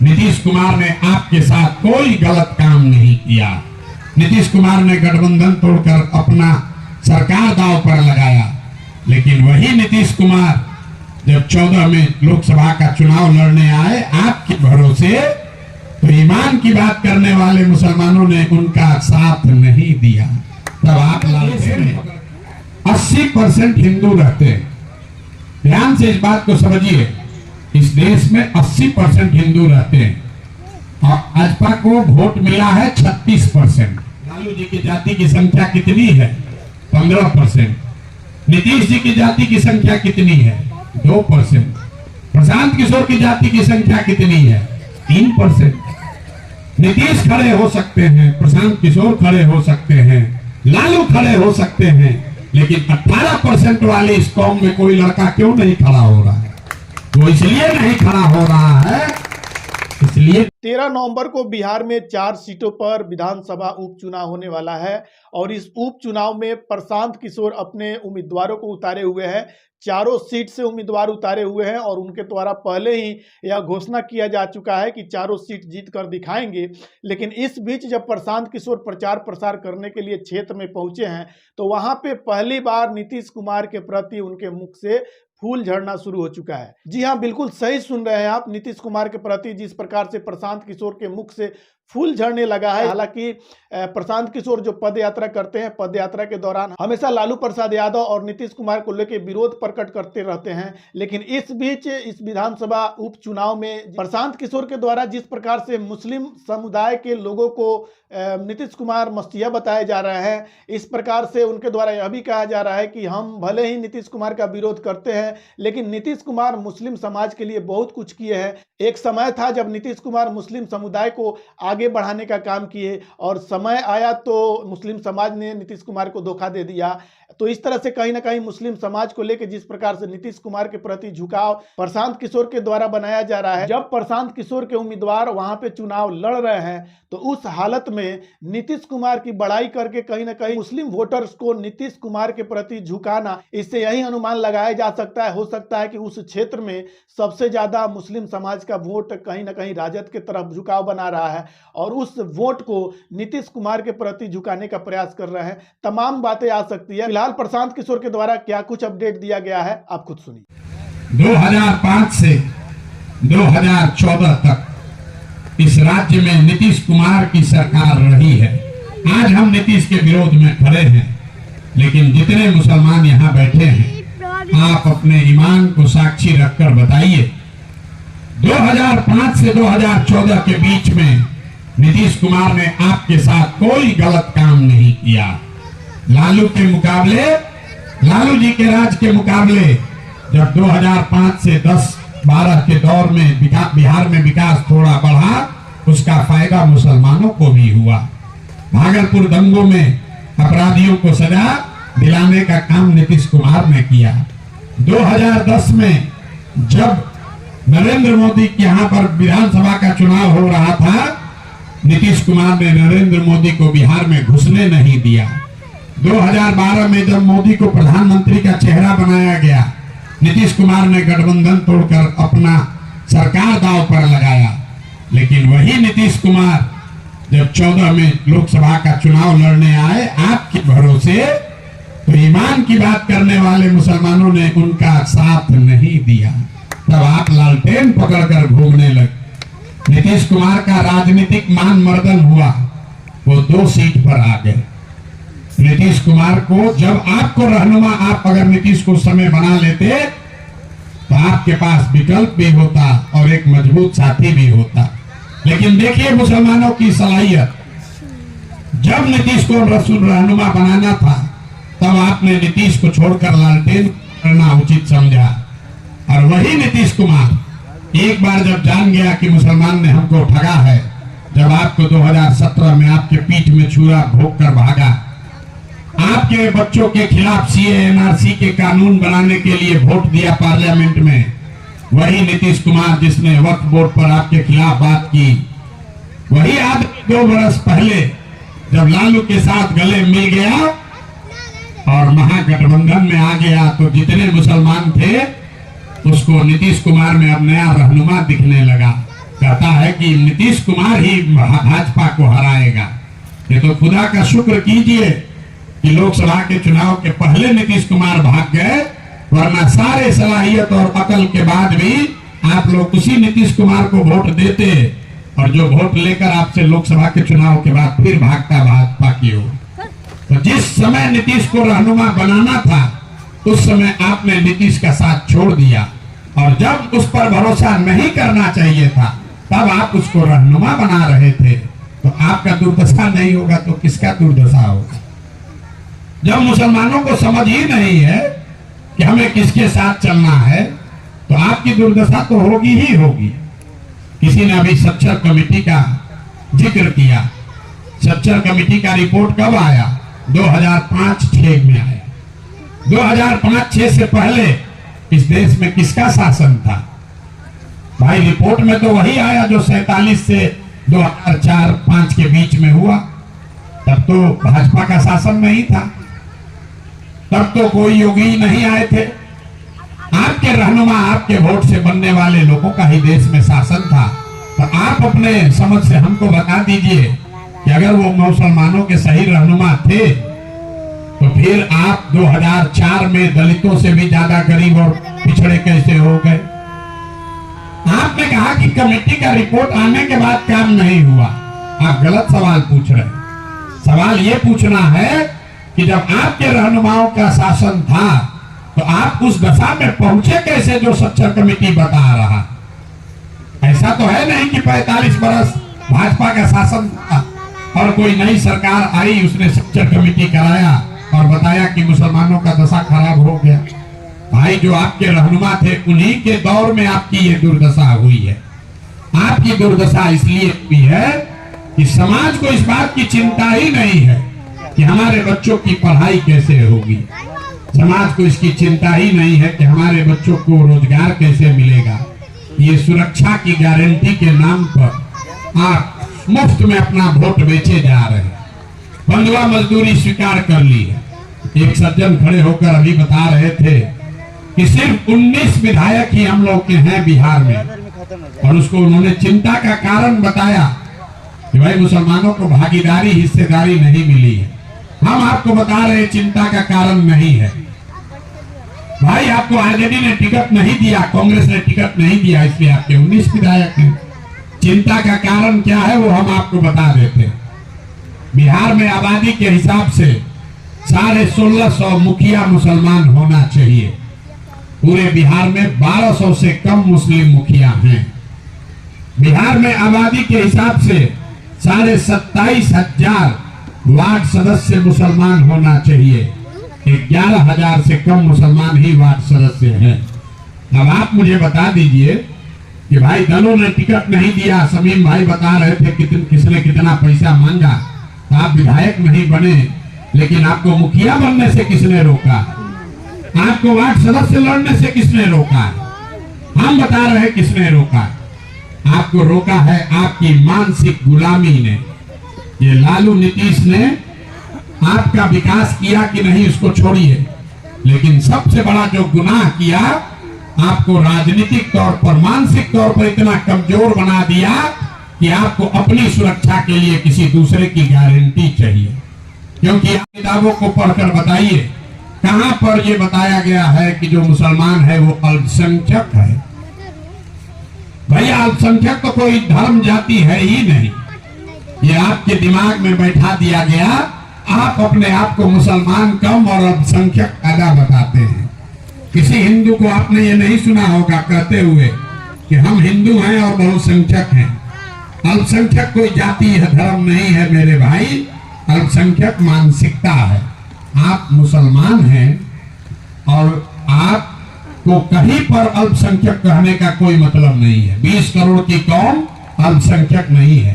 नीतीश कुमार ने आपके साथ कोई गलत काम नहीं किया। नीतीश कुमार ने गठबंधन तोड़कर अपना सरकार दांव पर लगाया, लेकिन वही नीतीश कुमार जब 14 में लोकसभा का चुनाव लड़ने आए आपके भरोसे, तो ईमान की बात करने वाले मुसलमानों ने उनका साथ नहीं दिया। तब आप लालते में 80% हिंदू रहते हैं। ध्यान से इस बात को समझिए, इस देश में 80% हिंदू रहते हैं और भाजपा को वोट मिला है 36%। लालू जी की जाति की संख्या कितनी है? 15%। नीतीश जी की जाति की संख्या कितनी है? 2%। प्रशांत किशोर की जाति की संख्या कितनी है? 3%। नीतीश खड़े हो सकते हैं, प्रशांत किशोर खड़े हो सकते हैं, लालू खड़े हो सकते हैं, लेकिन 18% वाले इस कौम में कोई लड़का क्यों नहीं खड़ा हो रहा है? वो इसलिए नहीं खड़ा हो रहा है, इसलिए 13 नवंबर को बिहार में 4 सीटों पर विधानसभा उपचुनाव होने वाला है और इस उपचुनाव में प्रशांत किशोर अपने उम्मीदवारों को उतारे हुए हैं। चारों सीट से उम्मीदवार उतारे हुए हैं और उनके द्वारा पहले ही यह घोषणा किया जा चुका है कि चारों सीट जीत कर दिखाएंगे। लेकिन इस बीच जब प्रशांत किशोर प्रचार प्रसार करने के लिए क्षेत्र में पहुंचे हैं तो वहां पे पहली बार नीतीश कुमार के प्रति उनके मुख से फूल झड़ना शुरू हो चुका है। जी हाँ, बिल्कुल सही सुन रहे हैं आप। नीतीश कुमार के प्रति जिस प्रकार से प्रशांत किशोर के मुख से फूल झड़ने लगा है। हालांकि प्रशांत किशोर जो पद यात्रा करते हैं, पद यात्रा के दौरान हमेशा लालू प्रसाद यादव और नीतीश कुमार को लेकर विरोध प्रकट करते रहते हैं। लेकिन इस बीच इस विधानसभा उपचुनाव में प्रशांत किशोर के द्वारा जिस प्रकार से मुस्लिम समुदाय के लोगों को नीतीश कुमार मसीहा बताए जा रहे हैं, इस प्रकार से उनके द्वारा यह भी कहा जा रहा है कि हम भले ही नीतीश कुमार का विरोध करते हैं, लेकिन नीतीश कुमार मुस्लिम समाज के लिए बहुत कुछ किए हैं। एक समय था जब नीतीश कुमार मुस्लिम समुदाय को आगे बढ़ाने का काम किए और समय आया तो मुस्लिम समाज ने नीतीश कुमार को धोखा दे दिया। तो इस तरह से कहीं ना कहीं मुस्लिम समाज को लेकर जिस प्रकार से नीतीश कुमार के प्रति झुकाव प्रशांत किशोर के द्वारा बनाया जा रहा है, जब प्रशांत किशोर के उम्मीदवार वहां पे चुनाव लड़ रहे हैं तो उस हालत में नीतीश कुमार की बड़ाई करके कहीं ना कहीं मुस्लिम वोटर्स को नीतीश कुमार के प्रति झुकाना, इससे यही अनुमान लगाया जा सकता है। हो सकता है कि उस क्षेत्र में सबसे ज्यादा मुस्लिम समाज का वोट कहीं ना कहीं राजद के तरफ झुकाव बना रहा है और उस वोट को नीतीश कुमार के प्रति झुकाने का प्रयास कर रहे हैं। तमाम बातें आ सकती है। फिलहाल प्रशांत किशोर के द्वारा क्या कुछ अपडेट दिया गया है, आप खुद सुनिए। 2005 से 2014 तक इस राज्य में नीतीश कुमार की सरकार रही है। आज हम नीतीश के विरोध में खड़े हैं, लेकिन जितने मुसलमान यहाँ बैठे हैं, आप अपने ईमान को साक्षी रखकर बताइए, 2005 से 2014 के बीच में नीतीश कुमार ने आपके साथ कोई गलत काम नहीं किया। लालू के मुकाबले, लालू जी के राज के मुकाबले जब 2005 से 10-12 के दौर में बिहार में विकास थोड़ा बढ़ा, उसका फायदा मुसलमानों को भी हुआ। भागलपुर दंगों में अपराधियों को सजा दिलाने का काम नीतीश कुमार ने किया। 2010 में जब नरेंद्र मोदी के यहाँ पर विधानसभा का चुनाव हो रहा था, नीतीश कुमार ने नरेंद्र मोदी को बिहार में घुसने नहीं दिया। 2012 में जब मोदी को प्रधानमंत्री का चेहरा बनाया गया, नीतीश कुमार ने गठबंधन तोड़कर अपना सरकार दांव पर लगाया। लेकिन वही नीतीश कुमार जब 14 में लोकसभा का चुनाव लड़ने आए आपके भरोसे, तो ईमान की बात करने वाले मुसलमानों ने उनका साथ नहीं दिया। तब आप लालटेन पकड़कर घूमने लगे। नीतीश कुमार का राजनीतिक मान मर्दन हुआ, वो 2 सीट पर आ गए। नीतीश कुमार को जब आपको रहनुमा, आप अगर नीतीश को समय बना लेते तो आपके पास विकल्प भी होता और एक मजबूत साथी भी होता। लेकिन देखिए मुसलमानों की सलाहियत, जब नीतीश को रहनुमा बनाना था तब आपने नीतीश को छोड़कर लालटेन करना उचित समझा। और वही नीतीश कुमार एक बार जब जान गया कि मुसलमान ने हमको ठगा है, जब आपको 2017 में आपके पीठ में छुरा भोंक कर भागा, आपके बच्चों के खिलाफ सीए एनआरसी के कानून बनाने के लिए वोट दिया पार्लियामेंट में, वही नीतीश कुमार जिसने वक्फ बोर्ड पर आपके खिलाफ बात की, वही आदमी 2 बरस पहले जब लालू के साथ गले मिल गया और महागठबंधन में आ गया, तो जितने मुसलमान थे उसको नीतीश कुमार में अब नया रहनुमा दिखने लगा। कहता है कि नीतीश कुमार ही भाजपा को हराएगा। ये तो खुदा का शुक्र कीजिए कि लोकसभा के चुनाव के पहले नीतीश कुमार भाग गए, वरना सारे सलाहियत और अकल के बाद भी आप लोग उसी नीतीश कुमार को वोट देते, और जो वोट लेकर आपसे लोकसभा के चुनाव के बाद फिर भागता भाजपा की ओर। तो जिस समय नीतीश को रहनुमा बनाना था, उस समय आपने नीतीश का साथ छोड़ दिया, और जब उस पर भरोसा नहीं करना चाहिए था, तब आप उसको रहनुमा बना रहे थे। तो आपका दुर्दशा नहीं होगा तो किसका दुर्दशा होगा? जब मुसलमानों को समझ ही नहीं है कि हमें किसके साथ चलना है, तो आपकी दुर्दशा तो होगी ही होगी। किसी ने अभी सच्चर कमेटी का जिक्र किया। सच्चर कमेटी का रिपोर्ट कब आया? 2005-06 में आया। 2005-06 से पहले इस देश में किसका शासन था? भाई रिपोर्ट में तो वही आया जो 47 से 2004-05 के बीच में हुआ। तब तो भाजपा का शासन नहीं था, तब तो कोई योगी नहीं आए थे। आपके रहनुमा, आपके वोट से बनने वाले लोगों का ही देश में शासन था। तो आप अपने समझ से हमको बता दीजिए कि अगर वो मुसलमानों के सही रहनुमा थे, तो फिर आप 2004 में दलितों से भी ज्यादा गरीब और पिछड़े कैसे हो गए? आपने कहा कि कमेटी का रिपोर्ट आने के बाद काम नहीं हुआ। आप गलत सवाल पूछ रहे हैं। सवाल ये पूछना है कि जब आपके रहनुमाओं का शासन था, तो आप उस दशा में पहुंचे कैसे जो सच्चर कमेटी बता रहा? ऐसा तो है नहीं कि 45 बरस भाजपा का शासन था और कोई नई सरकार आई, उसने सच्चर कमेटी कराया और बताया कि मुसलमानों का दशा खराब हो गया। भाई जो आपके रहनुमा थे, उन्हीं के दौर में आपकी ये दुर्दशा हुई है। आपकी दुर्दशा इसलिए हुई है कि समाज को इस बात की चिंता ही नहीं है कि हमारे बच्चों की पढ़ाई कैसे होगी। समाज को इसकी चिंता ही नहीं है कि हमारे बच्चों को रोजगार कैसे मिलेगा। ये सुरक्षा की गारंटी के नाम पर आप मुफ्त में अपना वोट बेचे जा रहे हैं। बंधुआ मजदूरी स्वीकार कर ली है। एक सज्जन खड़े होकर अभी बता रहे थे कि सिर्फ 19 विधायक ही हम लोग के हैं बिहार में, और उसको उन्होंने चिंता का कारण बताया कि भाई मुसलमानों को भागीदारी, हिस्सेदारी नहीं मिली है। हम आपको बता रहे चिंता का कारण नहीं है। भाई आपको आरजेडी ने टिकट नहीं दिया, कांग्रेस ने टिकट नहीं दिया, इसलिए आपके 19 विधायक हैं। चिंता का कारण क्या है वो हम आपको बता देते हैं। बिहार में आबादी के हिसाब से 1650 मुखिया मुसलमान होना चाहिए। पूरे बिहार में 1200 से कम मुस्लिम मुखिया हैं। बिहार में आबादी के हिसाब से 27,500 वार्ड सदस्य मुसलमान होना चाहिए। 11,000 से कम मुसलमान ही वार्ड सदस्य हैं। अब आप मुझे बता दीजिए कि भाई दलों ने टिकट नहीं दिया। समीम भाई बता रहे थे किसने कितना पैसा मांगा, तो आप विधायक नहीं बने, लेकिन आपको मुखिया बनने से किसने रोका? आपको वार्ड सदस्य लड़ने से किसने रोका? हम बता रहे किसने रोका। आपको रोका है आपकी मानसिक गुलामी ने। ये लालू नीतीश ने आपका विकास किया कि नहीं उसको छोड़िए, लेकिन सबसे बड़ा जो गुनाह किया, आपको राजनीतिक तौर पर, मानसिक तौर पर इतना कमजोर बना दिया कि आपको अपनी सुरक्षा के लिए किसी दूसरे की गारंटी चाहिए। क्योंकि आप किताबों को पढ़कर बताइए कहां पर यह बताया गया है कि जो मुसलमान है वो अल्पसंख्यक है। भैया अल्पसंख्यक तो कोई धर्म जाति है ही नहीं, ये आपके दिमाग में बैठा दिया गया। आप अपने आप को मुसलमान कम और अल्पसंख्यक ज्यादा बताते हैं। किसी हिंदू को आपने ये नहीं सुना होगा कहते हुए कि हम हिंदू हैं और बहुसंख्यक हैं। अल्पसंख्यक कोई जाति है, धर्म नहीं है मेरे भाई, अल्पसंख्यक मानसिकता है। आप मुसलमान हैं और आपको कहीं पर अल्पसंख्यक कहने का कोई मतलब नहीं है। 20 करोड़ की कौम अल्पसंख्यक नहीं है।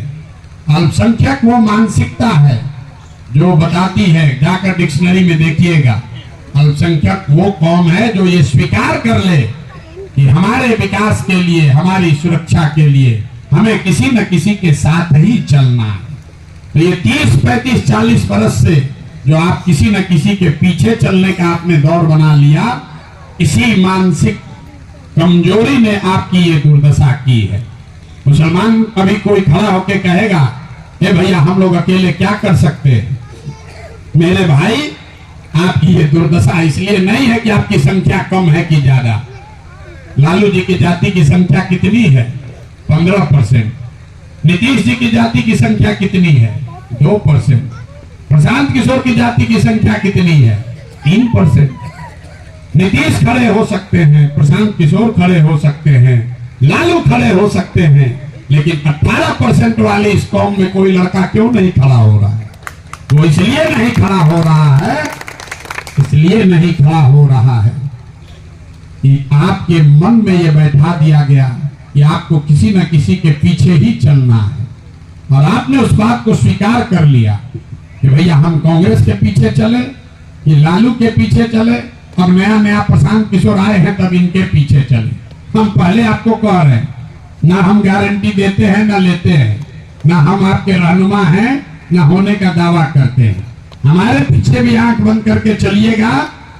अल्पसंख्यक वो मानसिकता है जो बताती है, जाकर डिक्शनरी में देखिएगा, अल्पसंख्यक वो कौम है जो ये स्वीकार कर ले कि हमारे विकास के लिए, हमारी सुरक्षा के लिए हमें किसी न किसी के साथ ही चलना है। तो ये 30, 35, 40 बरस से जो आप किसी न किसी के पीछे चलने का आपने दौर बना लिया, इसी मानसिक कमजोरी ने आपकी ये दुर्दशा की है। मुसलमान कभी कोई खड़ा होके कहेगा ए भैया हम लोग अकेले क्या कर सकते हैं? मेरे भाई, आपकी ये दुर्दशा इसलिए नहीं है कि आपकी संख्या कम है कि ज्यादा। लालू जी की जाति की संख्या कितनी है? 15%। नीतीश जी की जाति की संख्या कितनी है? 2%। प्रशांत किशोर की जाति की संख्या कितनी है? 3%। नीतीश खड़े हो सकते हैं, प्रशांत किशोर खड़े हो सकते हैं, लालू खड़े हो सकते हैं, लेकिन 18% वाले इस कौम में कोई लड़का क्यों नहीं खड़ा हो रहा है? वो इसलिए नहीं खड़ा हो रहा है, इसलिए नहीं खड़ा हो रहा है कि आपके मन में यह बैठा दिया गया कि आपको किसी न किसी के पीछे ही चलना है, और आपने उस बात को स्वीकार कर लिया कि भैया हम कांग्रेस के पीछे चले, कि लालू के पीछे चले, अब नया नया प्रशांत किशोर आए हैं तब इनके पीछे चले। हम पहले आपको कह रहे हैं, ना हम गारंटी देते हैं ना लेते हैं, ना हम आपके रहनुमा हैं ना होने का दावा करते हैं। हमारे पीछे भी आंख बंद करके चलिएगा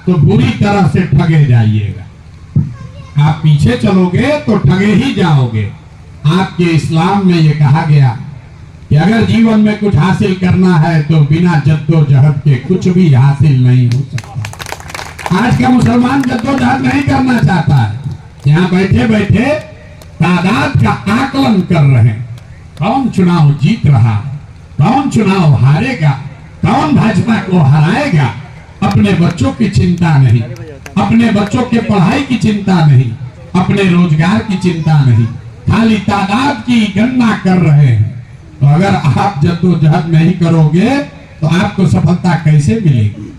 तो बुरी तरह से ठगे जाइएगा। आप पीछे चलोगे तो ठगे ही जाओगे। आपके इस्लाम में यह कहा गया कि अगर जीवन में कुछ हासिल करना है तो बिना जद्दोजहद के कुछ भी हासिल नहीं हो सकता। आज का मुसलमान जद्दोजहद नहीं करना चाहता है। यहाँ बैठे बैठे तादाद का आकलन कर रहे हैं, कौन चुनाव जीत रहा है, कौन चुनाव हारेगा, कौन भाजपा को हराएगा। अपने बच्चों की चिंता नहीं, अपने बच्चों के पढ़ाई की चिंता नहीं, अपने रोजगार की चिंता नहीं, खाली तादाद की गणना कर रहे हैं। तो अगर आप जद्दोजहद नहीं करोगे तो आपको सफलता कैसे मिलेगी?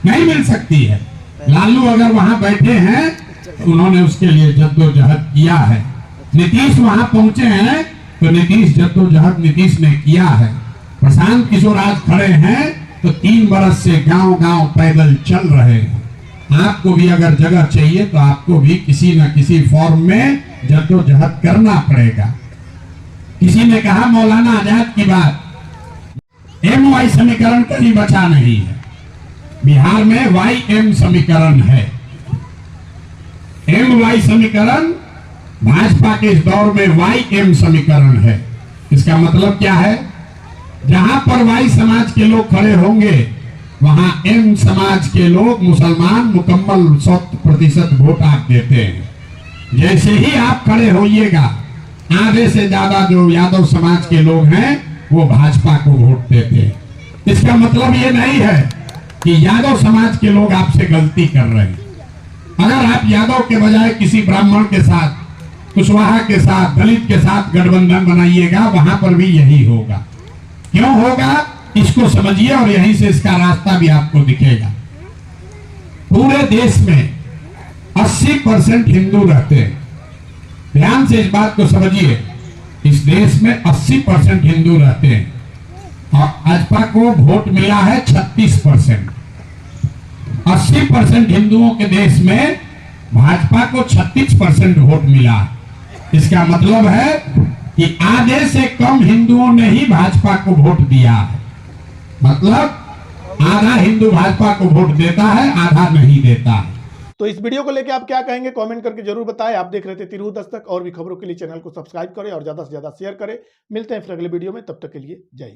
नहीं मिल सकती है। लालू अगर वहां बैठे हैं तो उन्होंने उसके लिए जद्दोजहद किया है। नीतीश वहां पहुंचे हैं तो नीतीश जद्दोजहद नीतीश ने किया है। प्रशांत किशोर आज खड़े हैं तो 3 बरस से गांव गांव पैदल चल रहे हैं। आपको भी अगर जगह चाहिए तो आपको भी किसी न किसी फॉर्म में जद्दोजहद करना पड़ेगा। किसी ने कहा मौलाना आजाद की बात, MY समीकरण कहीं बचा नहीं है। बिहार में YM समीकरण है। MY समीकरण भाजपा के इस दौर में YM समीकरण है। इसका मतलब क्या है? जहां पर Y समाज के लोग खड़े होंगे वहां M समाज के लोग मुसलमान मुकम्मल 100% वोट आप देते हैं। जैसे ही आप खड़े होइएगा, आधे से ज्यादा जो यादव समाज के लोग हैं वो भाजपा को वोट देते हैं। इसका मतलब ये नहीं है कि यादव समाज के लोग आपसे गलती कर रहे हैं। अगर आप यादव के बजाय किसी ब्राह्मण के साथ, कुशवाहा के साथ, दलित के साथ गठबंधन बनाइएगा, वहां पर भी यही होगा। क्यों होगा इसको समझिए और यहीं से इसका रास्ता भी आपको दिखेगा। पूरे देश में 80% हिंदू रहते हैं। ध्यान से इस बात को समझिए, इस देश में 80% हिंदू रहते हैं और भाजपा को वोट मिला है 36%। 80% हिंदुओं के देश में भाजपा को 36% वोट मिला। इसका मतलब है कि आधे से कम हिंदुओं ने ही भाजपा को वोट दिया है। मतलब आधा हिंदू भाजपा को वोट देता है, आधा नहीं देता है। तो इस वीडियो को लेकर आप क्या कहेंगे कमेंट करके जरूर बताएं। आप देख रहे थे तिरहुत दस्तक। और भी खबरों के लिए चैनल को सब्सक्राइब करें और ज्यादा से ज्यादा शेयर करें। मिलते हैं फिर अगले वीडियो में, तब तक के लिए जय हिंद।